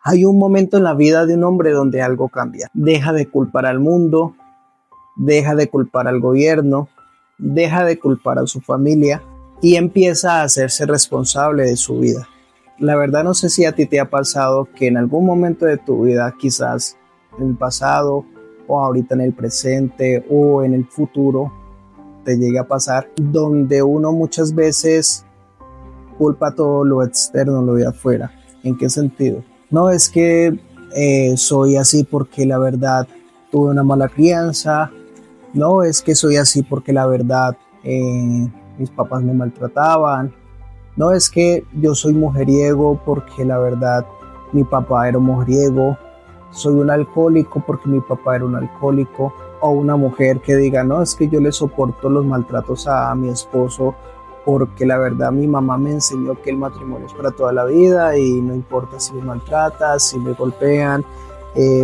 Hay un momento en la vida de un hombre donde algo cambia. Deja de culpar al mundo, deja de culpar al gobierno, deja de culpar a su familia y empieza a hacerse responsable de su vida. La verdad no sé si a ti te ha pasado que en algún momento de tu vida, quizás en el pasado o ahorita en el presente o en el futuro, te llegue a pasar, donde uno muchas veces culpa todo lo externo, lo de afuera. ¿En qué sentido? No es que soy así porque la verdad tuve una mala crianza, no es que soy así porque la verdad mis papás me maltrataban, no es que yo soy mujeriego porque la verdad mi papá era un mujeriego, soy un alcohólico porque mi papá era un alcohólico, o una mujer que diga, no, es que yo le soporto los maltratos a mi esposo porque la verdad mi mamá me enseñó que el matrimonio es para toda la vida y no importa si me maltratan, si me golpean,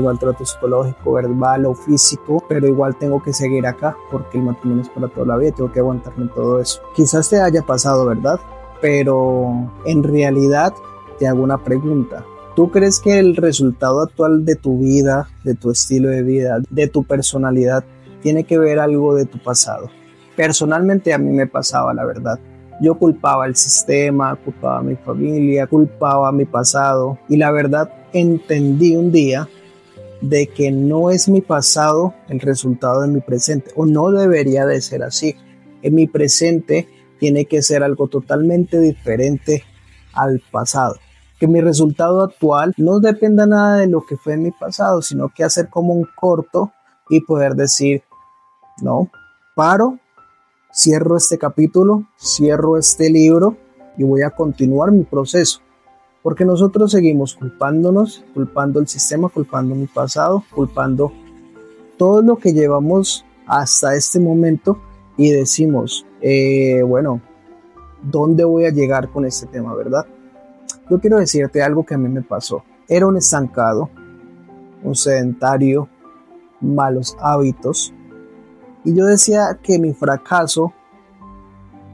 maltrato psicológico, verbal o físico, pero igual tengo que seguir acá porque el matrimonio es para toda la vida, tengo que aguantarme todo eso. Quizás te haya pasado, ¿verdad? Pero en realidad te hago una pregunta. ¿Tú crees que el resultado actual de tu vida, de tu estilo de vida, de tu personalidad, tiene que ver algo de tu pasado? Personalmente a mí me pasaba, la verdad. Yo culpaba al sistema, culpaba a mi familia, culpaba a mi pasado y la verdad entendí un día de que no es mi pasado el resultado de mi presente, o no debería de ser así. En mi presente tiene que ser algo totalmente diferente al pasado. Que mi resultado actual no dependa nada de lo que fue en mi pasado, sino que hacer como un corto y poder decir, no, paro, cierro este capítulo, cierro este libro y voy a continuar mi proceso. Porque nosotros seguimos culpándonos, culpando el sistema, culpando mi pasado, culpando todo lo que llevamos hasta este momento y decimos, bueno, ¿dónde voy a llegar con este tema, verdad? Yo quiero decirte algo que a mí me pasó. Era un estancado, un sedentario, malos hábitos. Y yo decía que mi fracaso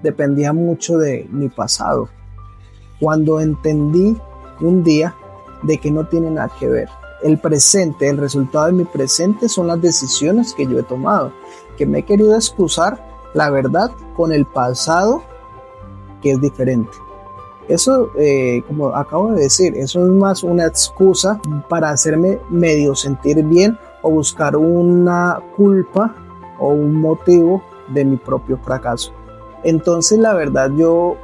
dependía mucho de mi pasado. Cuando entendí un día de que no tiene nada que ver. El presente, el resultado de mi presente son las decisiones que yo he tomado. Que me he querido excusar, la verdad, con el pasado que es diferente. Eso, como acabo de decir, eso es más una excusa para hacerme medio sentir bien o buscar una culpa o un motivo de mi propio fracaso. Entonces, la verdad, yo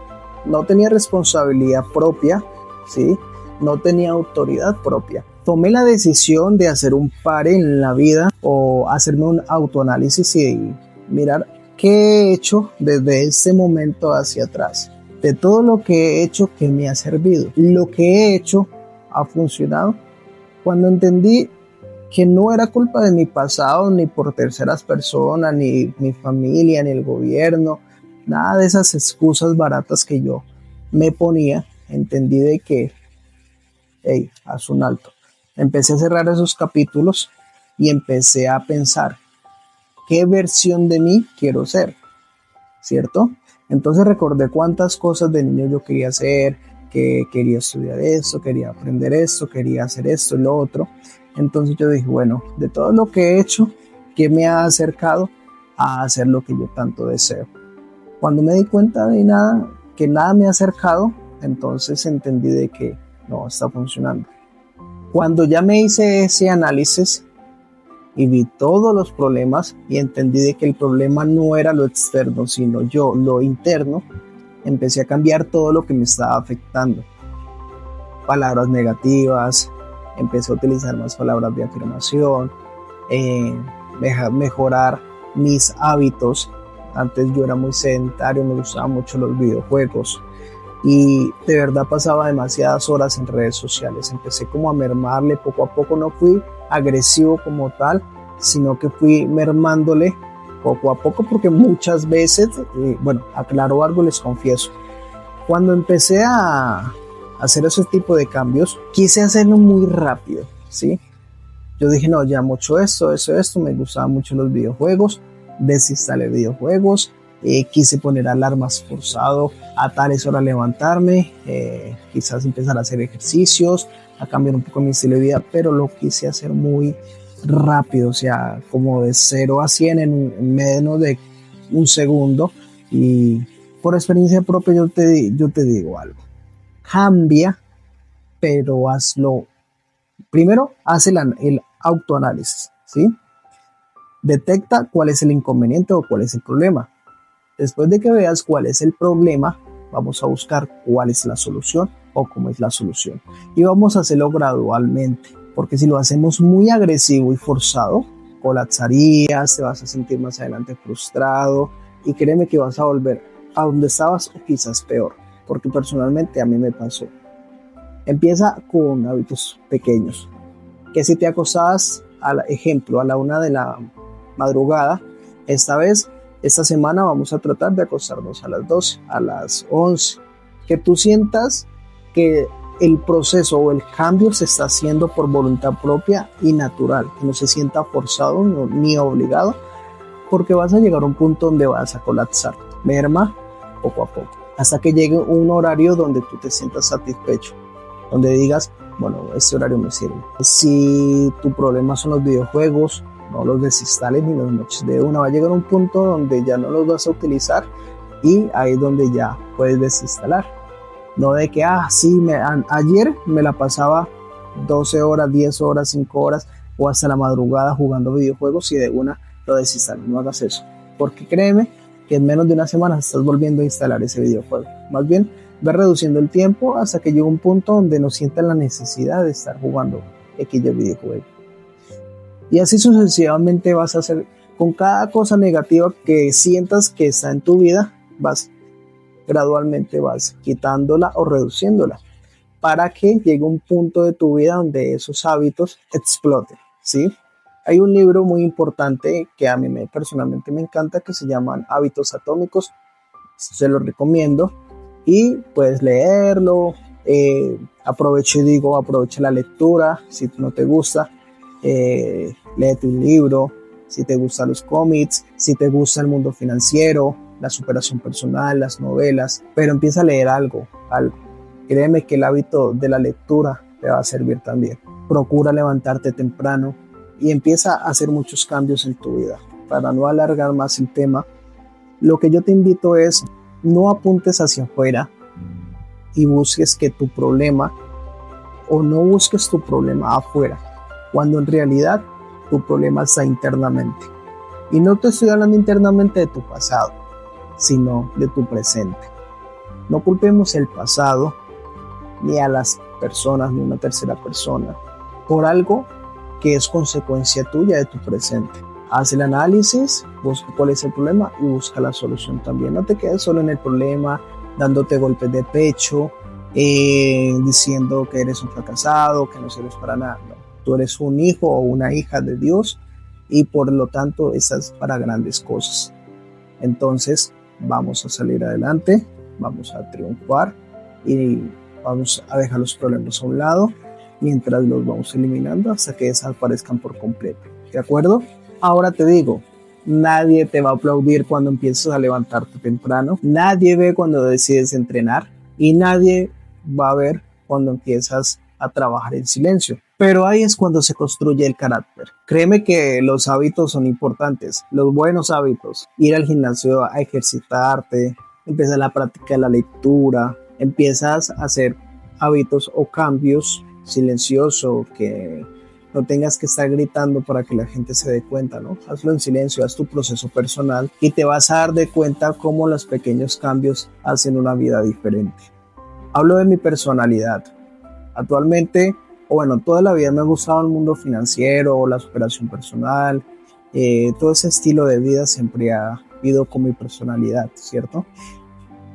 no tenía responsabilidad propia, ¿sí? No tenía autoridad propia. Tomé la decisión de hacer un pare en la vida o hacerme un autoanálisis y mirar qué he hecho desde ese momento hacia atrás. De todo lo que he hecho que me ha servido. Lo que he hecho ha funcionado. Cuando entendí que no era culpa de mi pasado, ni por terceras personas, ni mi familia, ni el gobierno, nada de esas excusas baratas que yo me ponía, entendí de que, hey, haz un alto. Empecé a cerrar esos capítulos y empecé a pensar, ¿qué versión de mí quiero ser? ¿Cierto? Entonces recordé cuántas cosas de niño yo quería hacer, que quería estudiar esto, quería aprender esto, quería hacer esto y lo otro. Entonces yo dije, bueno, de todo lo que he hecho, ¿qué me ha acercado a hacer lo que yo tanto deseo? Cuando me di cuenta de nada, que nada me ha acercado, entonces entendí de que no está funcionando. Cuando ya me hice ese análisis y vi todos los problemas y entendí de que el problema no era lo externo, sino yo, lo interno, empecé a cambiar todo lo que me estaba afectando. Palabras negativas, empecé a utilizar más palabras de afirmación, mejorar mis hábitos. Antes yo era muy sedentario, me gustaban mucho los videojuegos y de verdad pasaba demasiadas horas en redes sociales. Empecé como a mermarle poco a poco, no fui agresivo como tal, sino que fui mermándole poco a poco porque muchas veces, bueno, aclaro algo, les confieso, cuando empecé a hacer ese tipo de cambios, quise hacerlo muy rápido, ¿sí? Yo dije, no, ya mucho esto, me gustaban mucho los videojuegos, desinstalé videojuegos, quise poner alarmas forzado a tales horas levantarme, quizás empezar a hacer ejercicios, a cambiar un poco mi estilo de vida, pero lo quise hacer muy rápido, o sea, como de 0 a 100 en menos de un segundo. Y por experiencia propia yo te digo algo, cambia, pero hazlo, primero haz el autoanálisis, ¿sí? Detecta cuál es el inconveniente o cuál es el problema. Después de que veas cuál es el problema, vamos a buscar cuál es la solución o cómo es la solución. Y vamos a hacerlo gradualmente, porque si lo hacemos muy agresivo y forzado, colapsarías, te vas a sentir más adelante frustrado y créeme que vas a volver a donde estabas o quizás peor, porque personalmente a mí me pasó. Empieza con hábitos pequeños, que si te acostabas, ejemplo, a la 1 de la madrugada, esta semana vamos a tratar de acostarnos a las 12, a las 11, que tú sientas que el proceso o el cambio se está haciendo por voluntad propia y natural, que no se sienta forzado ni obligado, porque vas a llegar a un punto donde vas a colapsar, merma poco a poco, hasta que llegue un horario donde tú te sientas satisfecho, donde digas, bueno, este horario me sirve. Si tu problema son los videojuegos, no los desinstales ni los noches de una. Va a llegar un punto donde ya no los vas a utilizar y ahí es donde ya puedes desinstalar. No de que, ayer me la pasaba 12 horas, 10 horas, 5 horas o hasta la madrugada jugando videojuegos y de una lo desinstalas. No hagas eso, porque créeme que en menos de una semana estás volviendo a instalar ese videojuego. Más bien, ve reduciendo el tiempo hasta que llegue un punto donde no sientas la necesidad de estar jugando X videojuego. Y así sucesivamente vas a hacer con cada cosa negativa que sientas que está en tu vida, gradualmente vas quitándola o reduciéndola para que llegue un punto de tu vida donde esos hábitos exploten, ¿sí? Hay un libro muy importante que a mí personalmente me encanta que se llaman Hábitos Atómicos, se lo recomiendo y puedes leerlo, aprovecha la lectura, si no te gusta, léete un libro, si te gustan los cómics, si te gusta el mundo financiero, la superación personal, las novelas, pero empieza a leer algo. Créeme que el hábito de la lectura te va a servir también. Procura levantarte temprano y empieza a hacer muchos cambios en tu vida. Para no alargar más el tema, lo que yo te invito es no apuntes hacia afuera y busques que tu problema o no busques tu problema afuera, cuando en realidad tu problema está internamente. Y no te estoy hablando internamente de tu pasado, sino de tu presente. No culpemos el pasado ni a las personas ni a una tercera persona por algo que es consecuencia tuya de tu presente. Haz el análisis, busca cuál es el problema y busca la solución también. No te quedes solo en el problema, dándote golpes de pecho, diciendo que eres un fracasado, que no sirves para nada. No. Tú eres un hijo o una hija de Dios y por lo tanto estás para grandes cosas. Entonces vamos a salir adelante, vamos a triunfar y vamos a dejar los problemas a un lado mientras los vamos eliminando hasta que desaparezcan por completo. ¿De acuerdo? Ahora te digo, nadie te va a aplaudir cuando empiezas a levantarte temprano, nadie ve cuando decides entrenar y nadie va a ver cuando empiezas a trabajar en silencio. Pero ahí es cuando se construye el carácter. Créeme que los hábitos son importantes, los buenos hábitos, ir al gimnasio a ejercitarte, empiezas la práctica de la lectura, empiezas a hacer hábitos o cambios silenciosos que no tengas que estar gritando para que la gente se dé cuenta, ¿no? Hazlo en silencio, haz tu proceso personal y te vas a dar de cuenta cómo los pequeños cambios hacen una vida diferente. Hablo de mi personalidad. Actualmente, toda la vida me ha gustado el mundo financiero, la superación personal, todo ese estilo de vida siempre ha ido con mi personalidad, ¿cierto?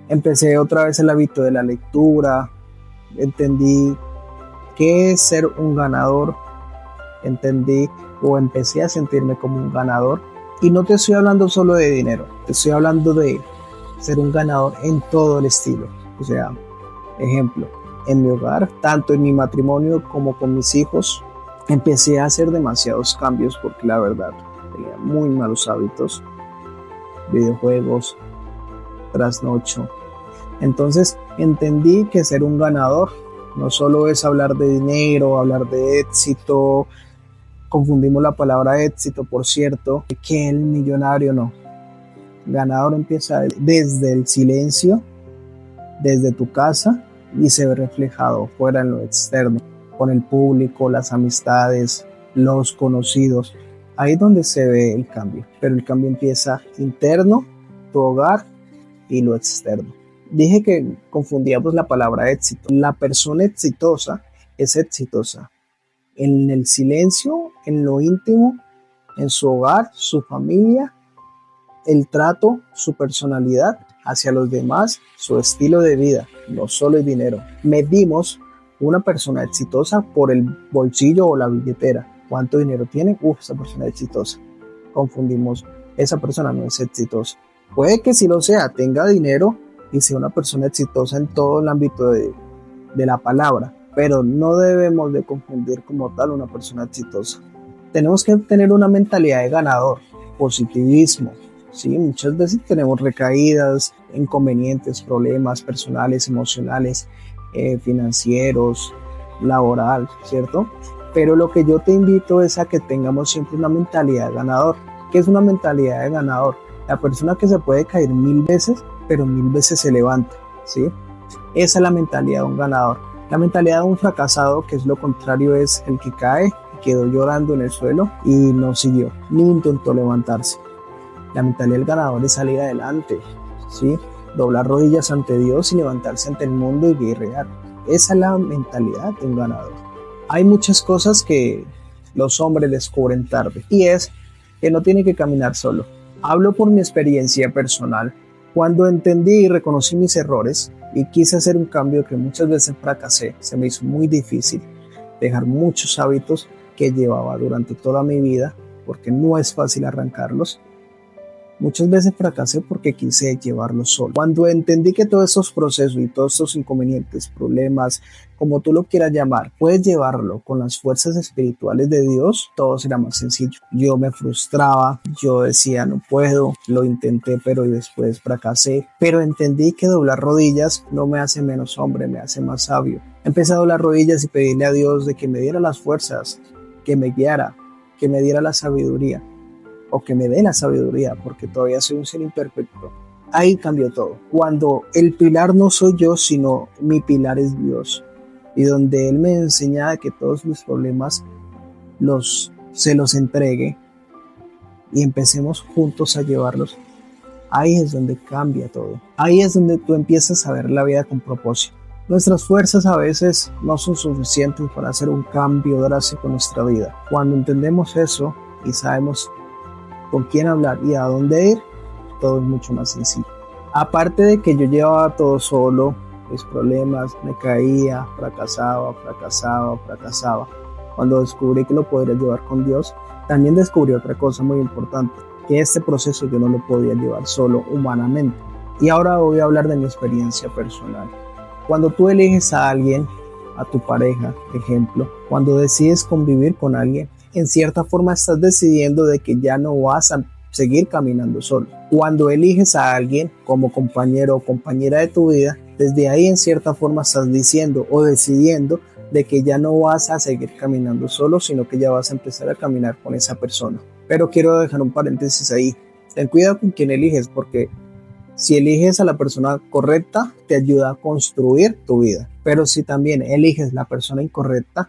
Empecé otra vez el hábito de la lectura, entendí qué es ser un ganador, empecé a sentirme como un ganador. Y no te estoy hablando solo de dinero, te estoy hablando de ser un ganador en todo el estilo. O sea, ejemplo, en mi hogar, tanto en mi matrimonio como con mis hijos, empecé a hacer demasiados cambios porque la verdad tenía muy malos hábitos, videojuegos, trasnocho. Entonces entendí que ser un ganador No solo es hablar de dinero, hablar de éxito. Confundimos la palabra éxito, por cierto, que el millonario no. Ganador empieza desde el silencio, desde tu casa, y se ve reflejado fuera en lo externo, con el público, las amistades, los conocidos. Ahí es donde se ve el cambio, pero el cambio empieza interno, tu hogar y lo externo. Dije que confundíamos la palabra éxito. La persona exitosa es exitosa en el silencio, en lo íntimo, en su hogar, su familia, el trato, su personalidad hacia los demás, su estilo de vida, no solo el dinero. Medimos una persona exitosa por el bolsillo o la billetera. ¿Cuánto dinero tiene? Esa persona es exitosa. Confundimos, esa persona no es exitosa. Puede que sí lo sea, tenga dinero y sea una persona exitosa en todo el ámbito de la palabra, pero no debemos de confundir como tal una persona exitosa. Tenemos que tener una mentalidad de ganador, positivismo. Sí, muchas veces tenemos recaídas, inconvenientes, problemas personales, emocionales, financieros, laboral, ¿cierto? Pero lo que yo te invito es a que tengamos siempre una mentalidad de ganador. ¿Qué es una mentalidad de ganador? La persona que se puede caer 1000 veces, pero 1000 veces se levanta, ¿sí? Esa es la mentalidad de un ganador. La mentalidad de un fracasado, que es lo contrario, es el que cae y quedó llorando en el suelo y no siguió, ni intentó levantarse. La mentalidad del ganador es salir adelante, ¿sí? Doblar rodillas ante Dios y levantarse ante el mundo y guerrear. Esa es la mentalidad de un ganador. Hay muchas cosas que los hombres descubren tarde y es que no tiene que caminar solo. Hablo por mi experiencia personal. Cuando entendí y reconocí mis errores y quise hacer un cambio que muchas veces fracasé, se me hizo muy difícil dejar muchos hábitos que llevaba durante toda mi vida, porque no es fácil arrancarlos. Muchas veces fracasé porque quise llevarlo solo. Cuando entendí que todos estos procesos y todos estos inconvenientes, problemas, como tú lo quieras llamar, puedes llevarlo con las fuerzas espirituales de Dios, todo será más sencillo. Yo me frustraba, yo decía no puedo, lo intenté pero después fracasé, pero entendí que doblar rodillas no me hace menos hombre, me hace más sabio. Empecé a doblar rodillas y pedirle a Dios de que me diera las fuerzas, que me guiara, que me diera la sabiduría, o que me dé la sabiduría, porque todavía soy un ser imperfecto. Ahí cambió todo. Cuando el pilar no soy yo, sino mi pilar es Dios. Y donde Él me enseña que todos mis problemas se los entregue y empecemos juntos a llevarlos. Ahí es donde cambia todo. Ahí es donde tú empiezas a ver la vida con propósito. Nuestras fuerzas a veces no son suficientes para hacer un cambio drástico en nuestra vida. Cuando entendemos eso y sabemos con quién hablar y a dónde ir, todo es mucho más sencillo. Aparte de que yo llevaba todo solo, mis problemas, me caía, fracasaba. Cuando descubrí que lo podría llevar con Dios, también descubrí otra cosa muy importante, que este proceso yo no lo podía llevar solo humanamente. Y ahora voy a hablar de mi experiencia personal. Cuando tú eliges a alguien, a tu pareja, ejemplo, cuando decides convivir con alguien, en cierta forma estás decidiendo de que ya no vas a seguir caminando solo. Cuando eliges a alguien como compañero o compañera de tu vida, desde ahí en cierta forma estás diciendo o decidiendo de que ya no vas a seguir caminando solo, sino que ya vas a empezar a caminar con esa persona. Pero quiero dejar un paréntesis ahí. Ten cuidado con quién eliges, porque si eliges a la persona correcta, te ayuda a construir tu vida. Pero si también eliges la persona incorrecta,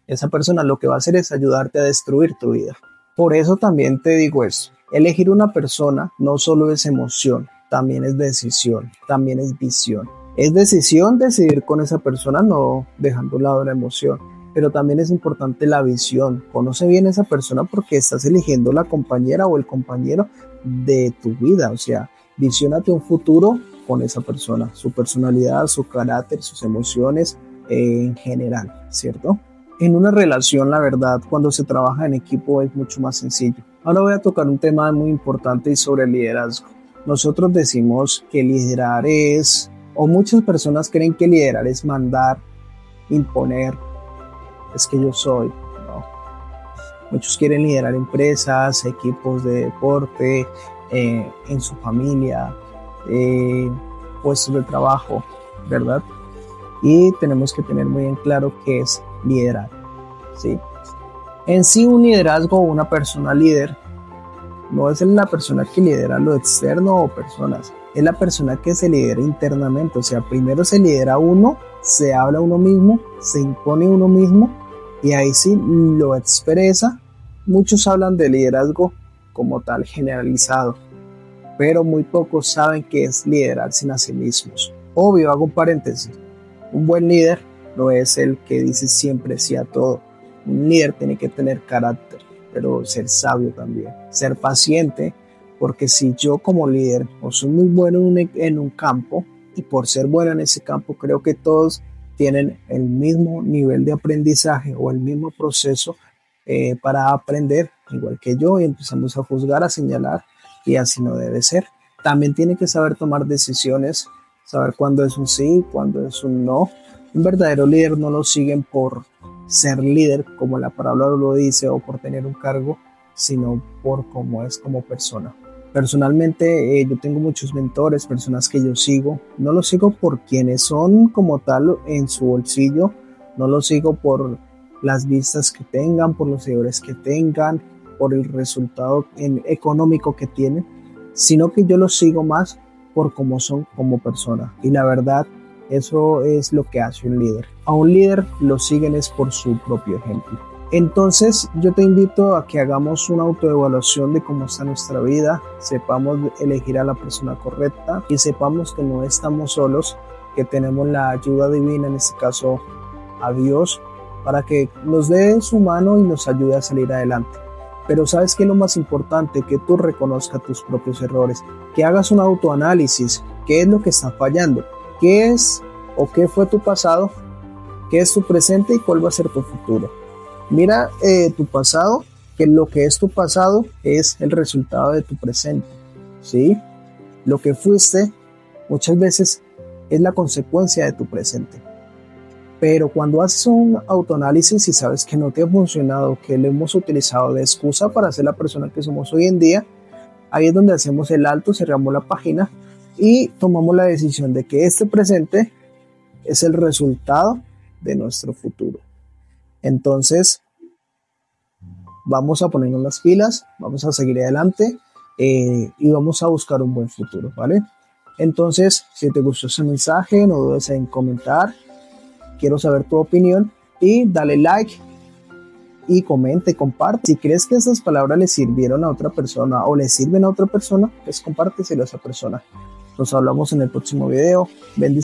esa persona lo que va a hacer es ayudarte a destruir tu vida. Por eso también te digo eso. Elegir una persona no solo es emoción, también es decisión, también es visión. Es decisión decidir con esa persona, no dejando a un lado la emoción. Pero también es importante la visión. Conoce bien a esa persona porque estás eligiendo la compañera o el compañero de tu vida. O sea, visiónate un futuro con esa persona, su personalidad, su carácter, sus emociones en general, ¿cierto? En una relación, la verdad, cuando se trabaja en equipo es mucho más sencillo. Ahora voy a tocar un tema muy importante y sobre el liderazgo. Nosotros decimos que liderar es, o muchas personas creen que liderar es mandar, imponer, es que yo soy, ¿no? Muchos quieren liderar empresas, equipos de deporte, en su familia, puestos de trabajo, ¿verdad? y tenemos que tener muy en claro qué es liderar, ¿sí? En sí, un liderazgo o una persona líder no es la persona que lidera lo externo o personas, es la persona que se lidera internamente. O sea, primero se lidera uno, se habla uno mismo, se impone uno mismo y ahí sí lo expresa. Muchos hablan de liderazgo como tal generalizado, pero muy pocos saben qué es liderarse a sí mismos. Obvio, hago un paréntesis, un buen líder no es el que dice siempre sí a todo. Un líder tiene que tener carácter, pero ser sabio también, ser paciente, porque si yo como líder o soy muy bueno en un campo y por ser bueno en ese campo creo que todos tienen el mismo nivel de aprendizaje o el mismo proceso para aprender, igual que yo, y empezamos a juzgar, a señalar, y así no debe ser. También tiene que saber tomar decisiones, saber cuándo es un sí, cuándo es un no. Un verdadero líder no lo siguen por ser líder, como la palabra lo dice, o por tener un cargo, sino por cómo es como persona. Personalmente, yo tengo muchos mentores, personas que yo sigo. No los sigo por quienes son como tal en su bolsillo, no los sigo por las vistas que tengan, por los seguidores que tengan, por el resultado económico que tienen, sino que yo los sigo más por cómo son como personas. Y la verdad, eso es lo que hace un líder. A un líder lo siguen es por su propio ejemplo. Entonces yo te invito a que hagamos una autoevaluación de cómo está nuestra vida, sepamos elegir a la persona correcta y sepamos que no estamos solos, que tenemos la ayuda divina, en este caso a Dios, para que nos dé su mano y nos ayude a salir adelante. Pero ¿sabes qué es lo más importante? Que tú reconozcas tus propios errores, que hagas un autoanálisis, qué es lo que está fallando, qué es o qué fue tu pasado, qué es tu presente y cuál va a ser tu futuro. Mira tu pasado, que lo que es tu pasado es el resultado de tu presente, ¿sí? Lo que fuiste muchas veces es la consecuencia de tu presente. Pero cuando haces un autoanálisis y sabes que no te ha funcionado, que lo hemos utilizado de excusa para ser la persona que somos hoy en día, ahí es donde hacemos el alto, cerramos la página y tomamos la decisión de que este presente es el resultado de nuestro futuro. Entonces, vamos a ponernos las pilas, vamos a seguir adelante y vamos a buscar un buen futuro, ¿vale? Entonces, si te gustó ese mensaje, no dudes en comentar. Quiero saber tu opinión y dale like y comenta y comparte. Si crees que esas palabras le sirvieron a otra persona o le sirven a otra persona, pues compárteselo a esa persona. Nos hablamos en el próximo video. Bendiciones.